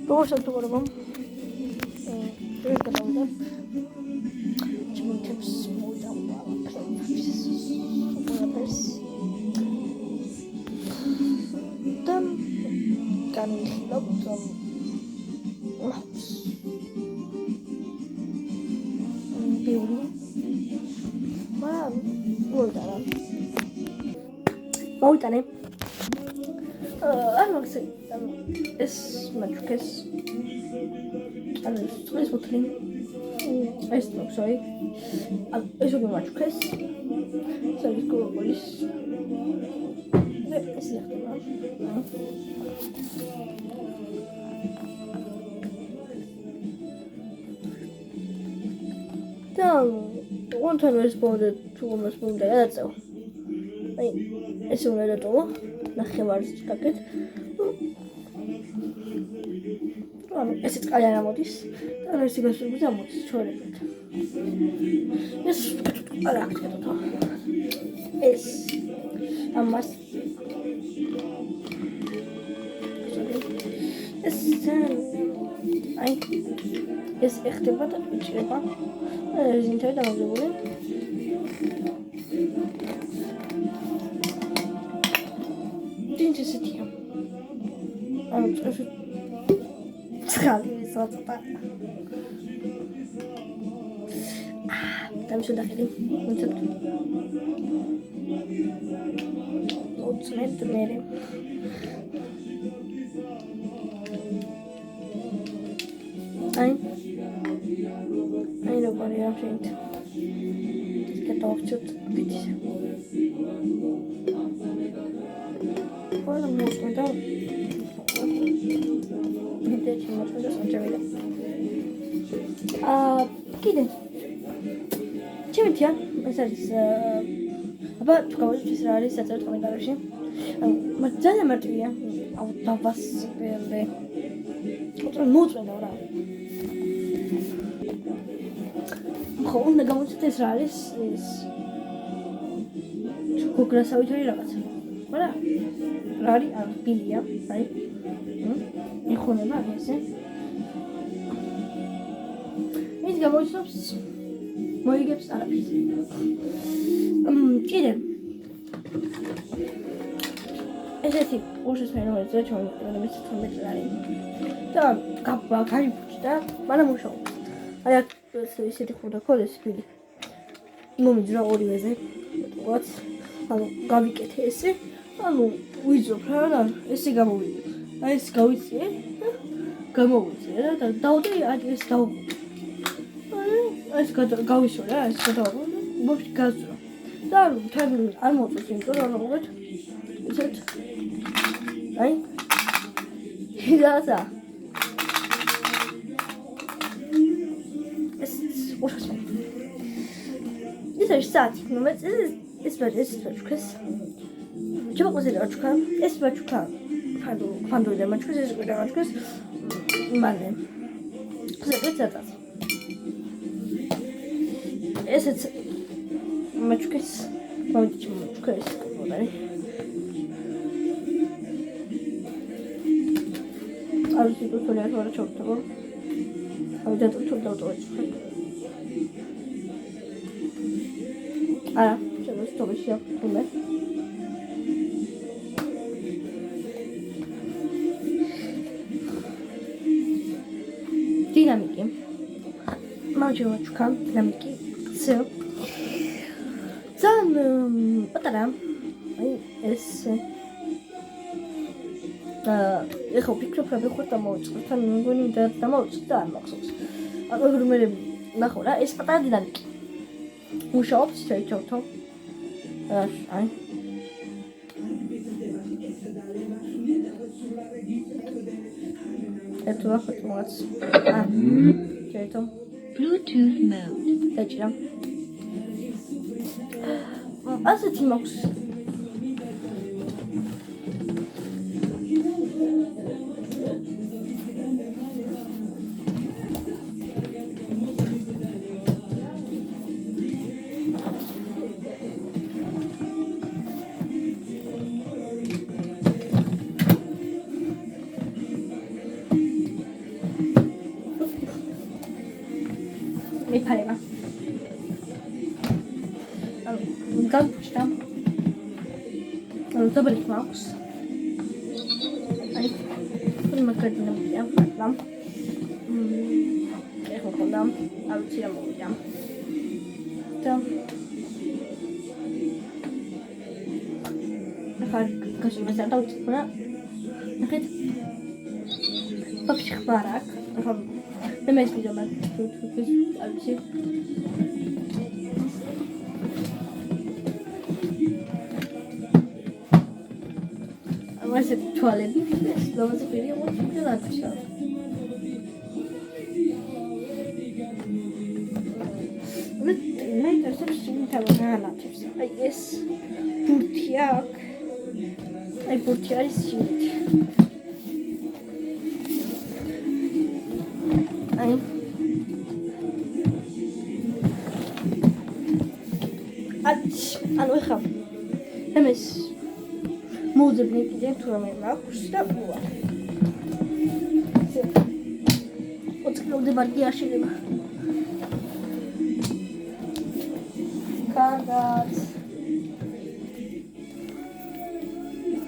როგორც თქო, ეს გადავიდა. ჩემს მოვიდა ყველაფერს. და განვიხილავთ ბევრი მოვიტანე ეს მაჩუკეს ეს ბოთლი ეს ნოქსოი ეს ორი მაჩუკეს ეს გოგოლის ეს ნახტება და ვანთან ეს ბოდე თუ მას მომდა გადაწევ აი ეს უნდა დატოვო ნახევარს გაკეთ ანუ ესეც კაი არ ამოდის და ეს გასული გამოდის ჩორებით ეს არა აკეთო ეს ამას ეს აი ეს ეხება და იჭრება ეს ინტერნეტ დამაგებული ინტერესია ანუ ეს ხალი საწა там сюда ходим вот тут цветные ай не говори вообще-то готов что-то видишь можно да კიდე ჩემთია ეს არის აბა თუ გავუშვით რა არის საერთოდ კომენტარებში მაგრამ ძალიან მარტივია დავასწრებ უფრო მოწმენდა რა ხო უნდა გამოვიცეთ ეს რა არის ეს გოგრასავითარი რაღაცა არა რა არის არა ბილია აი ეხონება ესე ის გამოიცნობს მოიგებს არაფერს კიდე ესეთი უშესმენ რომელიც რომელიც 12 წელი და გაიფუჭდა მაგრამ მუშაობს აი ესეთი ხოდა ქოდეს ბილი მომიძრა ორივეზე ვთქვათ ანუ გავიკეთე ესე ანუ ვიძობ რა ესე გამოვიდა აი ეს გავიწიე გამოვიწიე და დავდე ეს დავ ეს გავიშო რა ეს გადავ მოვში გაზრო და თან არ მოწევს იმიტომ რომ მოგეთ ისეთ აი შეიძლება ეს უშასო ის არის საათი რომელიც ეს ბაჭკეს ჩავაყოსე ჩქა ეს ბაჭკა ფანდო და მაჩქეს ეს ყიდა მაჩქეს მალე ზედაცაც ესეც მაჩქეს მაჩქეს მოდარი არის თუ თორე არ ჩავთვალო აი და თუ დავტოვე არა ჩემს თორეში აქვს დინამიკი მაჯო ჩქა დინამიკი ზე ძალიან პატარა აი ეს ეხო ფიქრობ რა ვიხარ და მოვიწყოთ თან მეგონი და მოვიწყოთ და არ მახსოვს აგერ მე ნახო რა ეს პატარა დინამიკი მუშაობს შეიჩავთო აი это лахот молодец что это Bluetooth mode დაჭრა ასეთი მაქვს მეფარება. გამჩნდა. დაბალი მაქვს. აი, მაგარინა მიყავდა. ეხლა ხონდა, ავიცი რა მოვიდა. და ახლა გაშიმა დავიწყო რა. ნახეთ. вообще ხარ აქ. ახლა მე მესმიდა მაგ ავიცი. ვასეთ თვალები ლავაზე პირია მოწმდა ლაჩა. მე ისე შეიძლება განათებს. აი ეს ბურთი აქ. აი ბურთი არის სინეთი. აი ანუ ეხა ამეს მოვძებნი კიდევ თუ რამე მაქვს და უა. ოთხკილოდე ბარგი აშენება. კარგად.